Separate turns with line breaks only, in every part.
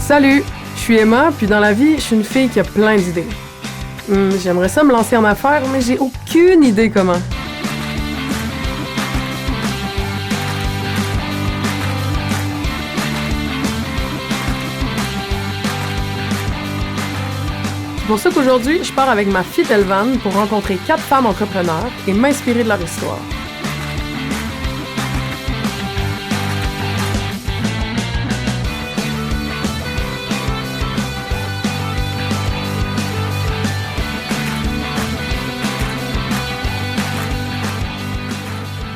Salut, je suis Emma, puis dans la vie, je suis une fille qui a plein d'idées. J'aimerais ça me lancer en affaires, mais j'ai aucune idée comment. C'est pour ça qu'aujourd'hui, je pars avec ma fille Elvan pour rencontrer 4 femmes entrepreneurs et m'inspirer de leur histoire.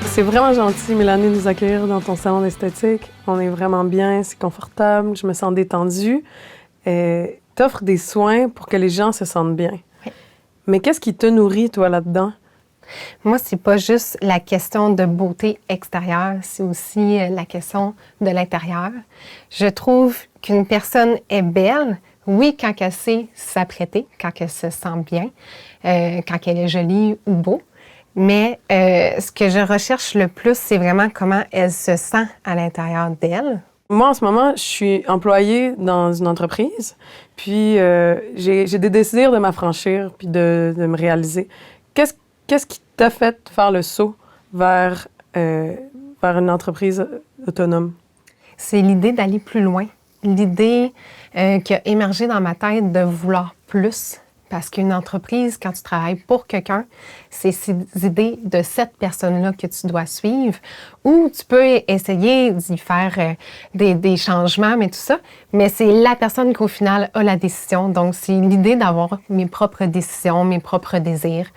C'est vraiment gentil, Mélanie, de nous accueillir dans ton salon d'esthétique. On est vraiment bien, c'est confortable, je me sens détendue. T'offres des soins pour que les gens se sentent bien.
Oui.
Mais qu'est-ce qui te nourrit, toi, là-dedans?
Moi, c'est pas juste la question de beauté extérieure, c'est aussi la question de l'intérieur. Je trouve qu'une personne est belle, oui, quand elle sait s'apprêter, quand elle se sent bien, quand elle est jolie ou beau. Mais ce que je recherche le plus, c'est vraiment comment elle se sent à l'intérieur d'elle.
Moi, en ce moment, je suis employée dans une entreprise, puis j'ai des désirs de m'affranchir puis de me réaliser. Qu'est-ce qui t'a fait faire le saut vers une entreprise autonome?
C'est l'idée d'aller plus loin, l'idée qui a émergé dans ma tête de vouloir plus. Parce qu'une entreprise, quand tu travailles pour quelqu'un, c'est ces idées de cette personne-là que tu dois suivre. Ou tu peux essayer d'y faire des changements, mais tout ça. Mais c'est la personne qui, au final, a la décision. Donc, c'est l'idée d'avoir mes propres décisions, mes propres désirs,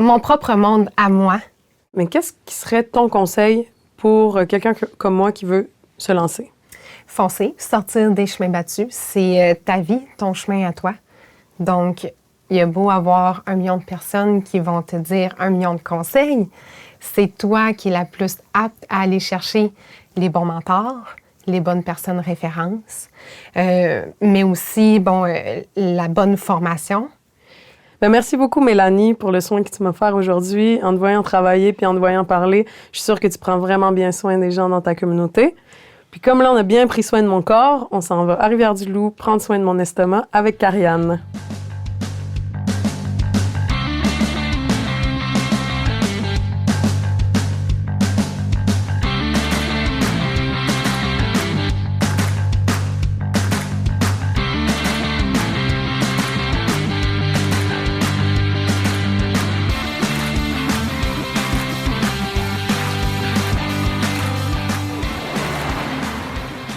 mon propre monde à moi.
Mais qu'est-ce qui serait ton conseil pour quelqu'un comme moi qui veut se lancer?
Foncer, sortir des chemins battus. C'est ta vie, ton chemin à toi. Donc, il y a beau avoir 1 million de personnes qui vont te dire 1 million de conseils, c'est toi qui es la plus apte à aller chercher les bons mentors, les bonnes personnes références, mais aussi, la bonne formation.
Bien, merci beaucoup, Mélanie, pour le soin que tu m'as offert aujourd'hui. En te voyant travailler puis en te voyant parler, je suis sûre que tu prends vraiment bien soin des gens dans ta communauté. Puis comme là, on a bien pris soin de mon corps, on s'en va à Rivière-du-Loup prendre soin de mon estomac avec Karianne.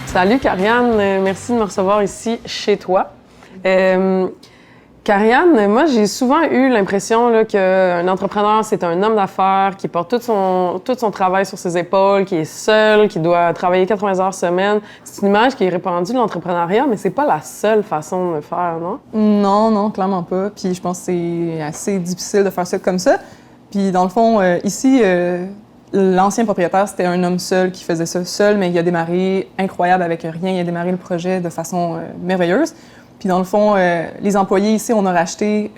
Salut Karianne, merci de me recevoir ici chez toi. Karianne, moi j'ai souvent eu l'impression qu'un entrepreneur c'est un homme d'affaires qui porte tout son travail sur ses épaules, qui est seul, qui doit travailler 80 heures semaine. C'est une image qui est répandue de l'entrepreneuriat, mais c'est pas la seule façon de le faire, non?
Non, clairement pas. Puis je pense que c'est assez difficile de faire ça comme ça. Puis dans le fond, ici, l'ancien propriétaire, c'était un homme seul qui faisait ça seul, mais il a démarré incroyable avec rien. Il a démarré le projet de façon merveilleuse. Puis dans le fond, les employés ici, on a racheté,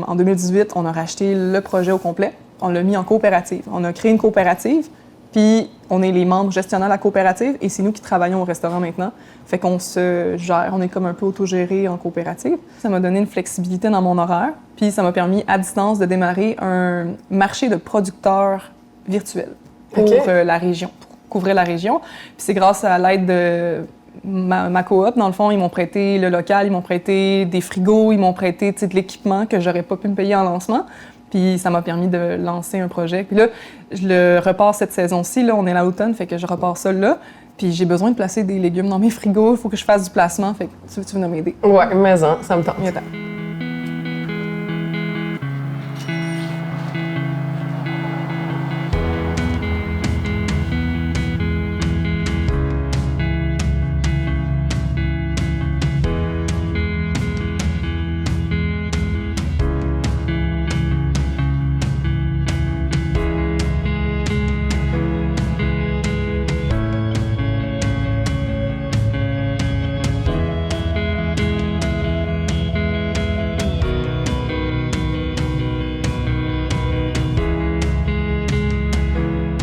en 2018, on a racheté le projet au complet. On l'a mis en coopérative. On a créé une coopérative, puis on est les membres gestionnaires de la coopérative et c'est nous qui travaillons au restaurant maintenant. Fait qu'on se gère, on est comme un peu autogéré en coopérative. Ça m'a donné une flexibilité dans mon horaire, puis ça m'a permis à distance de démarrer un marché de producteurs virtuels pour la région, pour couvrir la région. Puis c'est grâce à l'aide de ma coop, dans le fond, ils m'ont prêté le local, ils m'ont prêté des frigos, ils m'ont prêté de l'équipement que j'aurais pas pu me payer en lancement. Puis ça m'a permis de lancer un projet. Puis là, je le repars cette saison-ci, là, on est à l'automne, fait que je repars ça là. Puis j'ai besoin de placer des légumes dans mes frigos, il faut que je fasse du placement, fait que tu veux m'aider?
Ouais, mais ça me tente.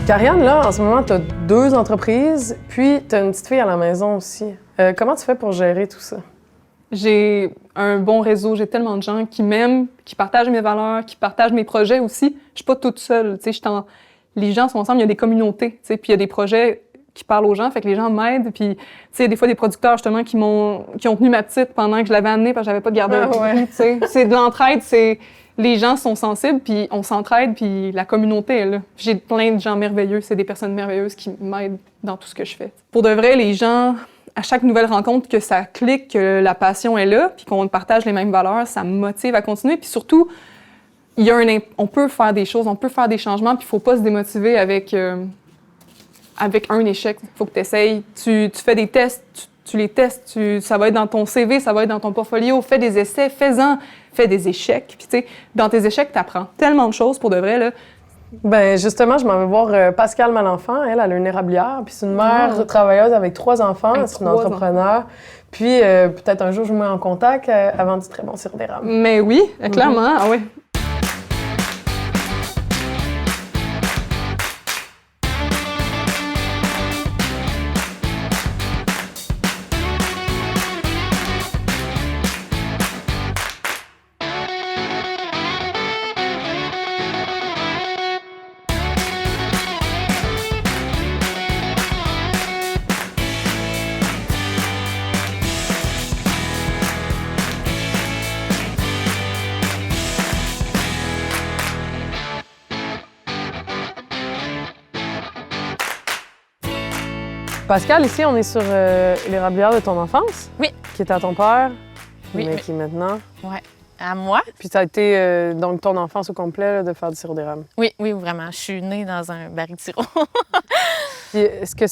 Karianne, là, en ce moment, tu as 2 entreprises, puis tu as une petite fille à la maison aussi. Comment tu fais pour gérer tout ça?
J'ai un bon réseau, j'ai tellement de gens qui m'aiment, qui partagent mes valeurs, qui partagent mes projets aussi. Je suis pas toute seule, tu sais, les gens sont ensemble, il y a des communautés, tu sais, puis il y a des projets qui parlent aux gens, fait que les gens m'aident, puis tu sais, des fois des producteurs justement qui ont tenu ma petite pendant que je l'avais amenée parce que j'avais pas de gardeur, tu sais. C'est de l'entraide, les gens sont sensibles, puis on s'entraide, puis la communauté est là. J'ai plein de gens merveilleux, c'est des personnes merveilleuses qui m'aident dans tout ce que je fais. Pour de vrai, les gens, à chaque nouvelle rencontre, que ça clique, que la passion est là, puis qu'on partage les mêmes valeurs, ça me motive à continuer. Puis surtout, on peut faire des choses, on peut faire des changements, puis il faut pas se démotiver avec un échec. Il faut que tu essayes. Tu fais des tests, tu les testes, ça va être dans ton CV, ça va être dans ton portfolio. Fais des essais, fais des échecs. Puis tu sais, dans tes échecs, tu apprends tellement de choses pour de vrai, là.
Ben justement, je m'en vais voir Pascale Malenfant. Elle a une érablière, puis c'est une mère travailleuse avec 3 enfants. C'est une entrepreneur. Puis peut-être un jour, je vous mets en contact. Elle vend du très bon sirop d'érable.
Mais oui, clairement. Ah oui.
Pascal, ici, on est sur l'érablière de ton enfance.
Oui.
Qui était à ton père,
Oui,
mais
oui.
qui est maintenant.
Ouais. À moi?
Puis ça a été donc ton enfance au complet là, de faire du sirop d'érable.
Oui, oui, vraiment. Je suis née dans un baril de sirop.
Puis est-ce que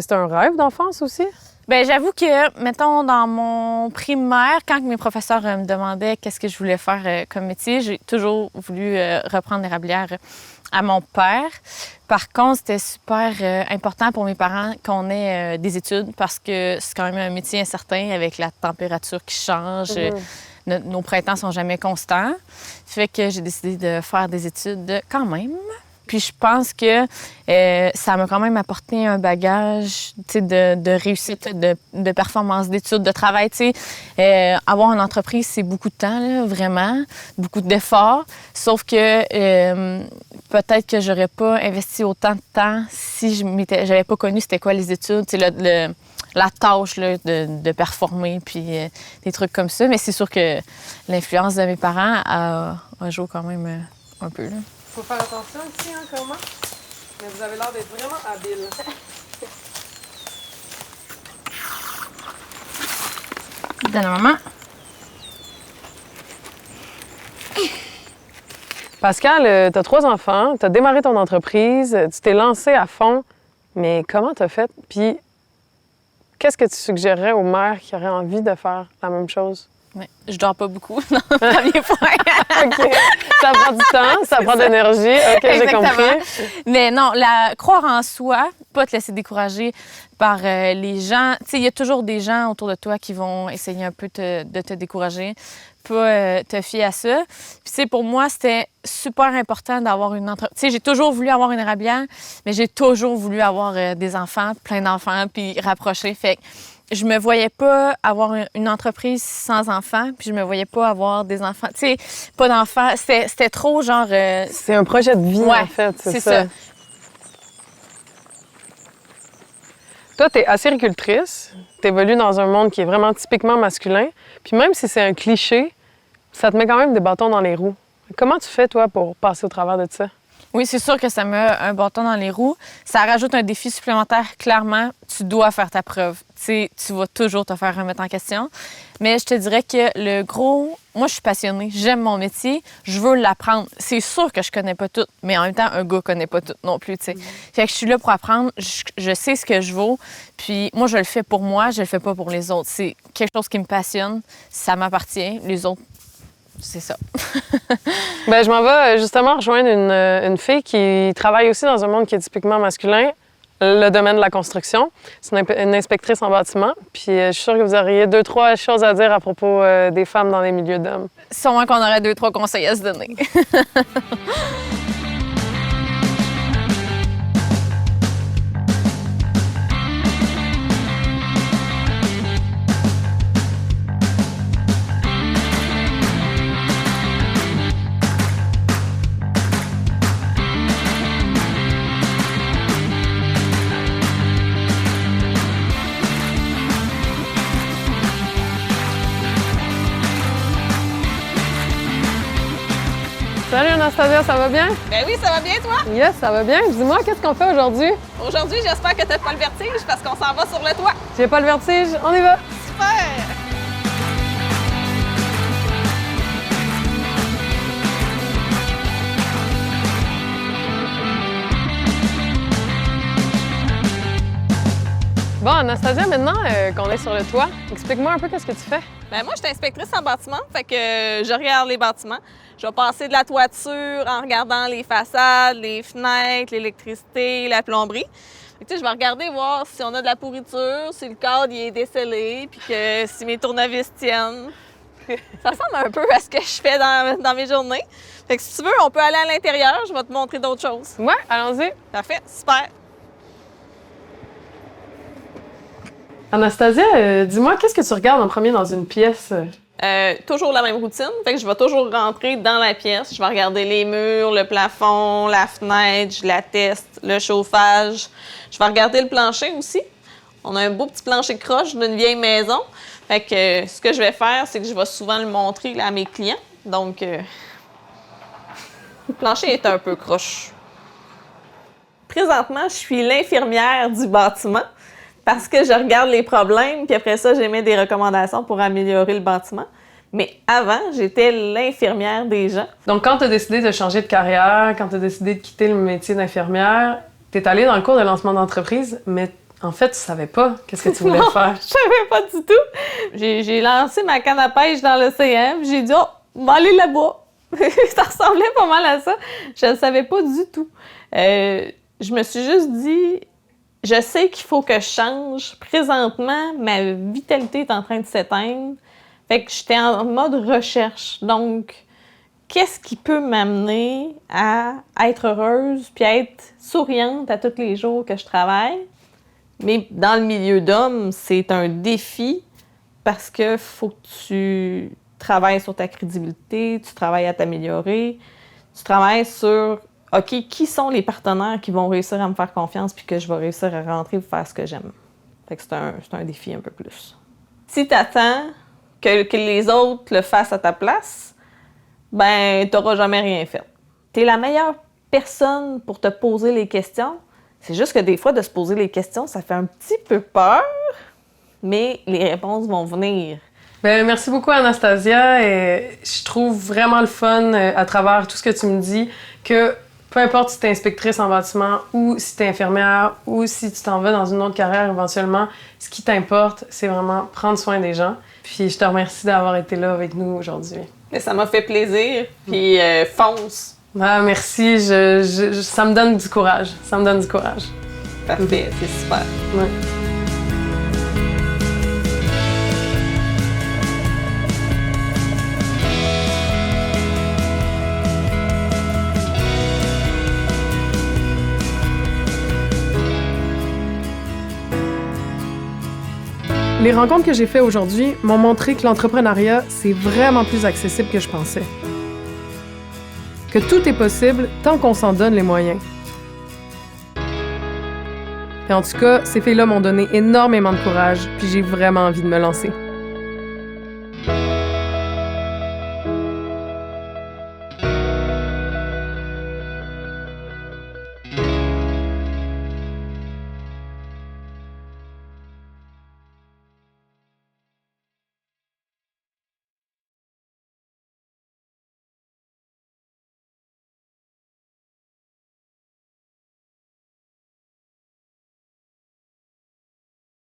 c'était un rêve d'enfance aussi?
Bien, j'avoue que, mettons, dans mon primaire, quand mes professeurs me demandaient qu'est-ce que je voulais faire comme métier, j'ai toujours voulu reprendre l'érablière à mon père. Par contre, c'était super important pour mes parents qu'on ait des études parce que c'est quand même un métier incertain avec la température qui change. Nos printemps sont jamais constants. Fait que j'ai décidé de faire des études quand même. Puis je pense que ça m'a quand même apporté un bagage de réussite, de performance, d'études, de travail. Avoir une entreprise, c'est beaucoup de temps, là, vraiment, beaucoup d'efforts. Sauf que peut-être que j'aurais pas investi autant de temps si j'avais pas connu c'était quoi les études, la tâche là, de performer, puis des trucs comme ça. Mais c'est sûr que l'influence de mes parents a joué quand même un peu, là.
Faut faire attention ici, hein, comment? Mais vous avez l'air d'être vraiment habile.
Donne à maman.
Pascal, t'as 3 enfants, t'as démarré ton entreprise, tu t'es lancé à fond, mais comment t'as fait? Puis, qu'est-ce que tu suggérerais aux mères qui auraient envie de faire la même chose?
Ouais, je dors pas beaucoup dans le premier point.
OK. Ça prend du temps, ça prend de l'énergie. OK, j'ai compris.
Mais non, croire en soi, pas te laisser décourager par les gens. Tu sais, il y a toujours des gens autour de toi qui vont essayer un peu de te décourager, pas te fier à ça. Puis tu sais, pour moi, c'était super important d'avoir une entreprise. Tu sais, j'ai toujours voulu avoir une érablière, mais j'ai toujours voulu avoir des enfants, plein d'enfants, puis rapprocher. Fait que je me voyais pas avoir une entreprise sans enfants, puis je me voyais pas avoir des enfants. Tu sais, pas d'enfants. C'était trop genre.
C'est un projet de vie,
ouais,
en fait.
c'est ça.
Toi, t'es acéricultrice. T'évolues dans un monde qui est vraiment typiquement masculin. Puis même si c'est un cliché, ça te met quand même des bâtons dans les roues. Comment tu fais, toi, pour passer au travers de ça?
Oui, c'est sûr que ça met un bâton dans les roues. Ça rajoute un défi supplémentaire, clairement. Tu dois faire ta preuve. Tu sais, tu vas toujours te faire remettre en question. Mais je te dirais que le gros... Moi, je suis passionnée. J'aime mon métier. Je veux l'apprendre. C'est sûr que je connais pas tout, mais en même temps, un gars connaît pas tout non plus, tu sais. Fait que je suis là pour apprendre. Je sais ce que je vaux. Puis moi, je le fais pour moi. Je le fais pas pour les autres. C'est quelque chose qui me passionne. Ça m'appartient. Les autres, c'est ça.
Bien, je m'en vais justement rejoindre une fille qui travaille aussi dans un monde qui est typiquement masculin, le domaine de la construction. C'est une inspectrice en bâtiment. Puis je suis sûre que vous auriez 2-3 choses à dire à propos des femmes dans les milieux d'hommes.
Sûrement qu'on aurait 2-3 conseils à se donner.
Salut Anastasia, ça va bien?
Ben oui, ça va bien, toi?
Yes, ça va bien. Dis-moi, qu'est-ce qu'on fait aujourd'hui?
Aujourd'hui, j'espère que t'as pas le vertige parce qu'on s'en va sur le toit.
J'ai pas le vertige, on y va!
Super!
Bon, Anastasia, maintenant qu'on est sur le toit, explique-moi un peu qu'est-ce que tu fais.
Ben moi, je suis inspectrice en bâtiment, fait que je regarde les bâtiments. Je vais passer de la toiture en regardant les façades, les fenêtres, l'électricité, la plomberie. Fait que, tu sais, je vais regarder voir si on a de la pourriture, si le cadre il est décellé, puis que si mes tournevis tiennent. Ça ressemble un peu à ce que je fais dans mes journées. Fait que si tu veux, on peut aller à l'intérieur, je vais te montrer d'autres choses.
Ouais, allons-y.
Parfait, super.
Anastasia, dis-moi, qu'est-ce que tu regardes en premier dans une pièce?
Toujours la même routine. Fait que je vais toujours rentrer dans la pièce. Je vais regarder les murs, le plafond, la fenêtre, je la teste, le chauffage. Je vais regarder le plancher aussi. On a un beau petit plancher croche d'une vieille maison. Fait que ce que je vais faire, c'est que je vais souvent le montrer à mes clients. Donc, le plancher est un peu croche. Présentement, je suis l'infirmière du bâtiment. Parce que je regarde les problèmes, puis après ça, j'émets des recommandations pour améliorer le bâtiment. Mais avant, j'étais l'infirmière des gens.
Donc, quand tu as décidé de changer de carrière, quand tu as décidé de quitter le métier d'infirmière, tu es allée dans le cours de lancement d'entreprise, mais en fait, tu savais pas qu'est-ce que tu voulais faire.
Je savais pas du tout. J'ai lancé ma canne à pêche dans l'océan, puis j'ai dit « Oh, on va aller là-bas. » Ça ressemblait pas mal à ça. Je ne savais pas du tout. Je me suis juste dit... Je sais qu'il faut que je change. Présentement, ma vitalité est en train de s'éteindre. Fait que j'étais en mode recherche. Donc, qu'est-ce qui peut m'amener à être heureuse puis à être souriante à tous les jours que je travaille? Mais dans le milieu d'hommes, c'est un défi parce que faut que tu travailles sur ta crédibilité, tu travailles à t'améliorer, tu travailles sur... OK, qui sont les partenaires qui vont réussir à me faire confiance puis que je vais réussir à rentrer pour faire ce que j'aime? Fait que c'est un défi un peu plus. Si tu attends que les autres le fassent à ta place, ben tu n'auras jamais rien fait. Tu es la meilleure personne pour te poser les questions. C'est juste que des fois, de se poser les questions, ça fait un petit peu peur, mais les réponses vont venir.
Bien, merci beaucoup, Anastasia. Et je trouve vraiment le fun à travers tout ce que tu me dis que peu importe si tu es inspectrice en bâtiment ou si tu es infirmière ou si tu t'en vas dans une autre carrière éventuellement, ce qui t'importe, c'est vraiment prendre soin des gens. Puis je te remercie d'avoir été là avec nous aujourd'hui.
Mais ça m'a fait plaisir. Puis fonce.
Ah, merci. Ça me donne du courage. Ça me donne du courage.
Parfait, c'est super.
Ouais. Les rencontres que j'ai faites aujourd'hui m'ont montré que l'entrepreneuriat, c'est vraiment plus accessible que je pensais. Que tout est possible tant qu'on s'en donne les moyens. Et en tout cas, ces filles-là m'ont donné énormément de courage, puis j'ai vraiment envie de me lancer.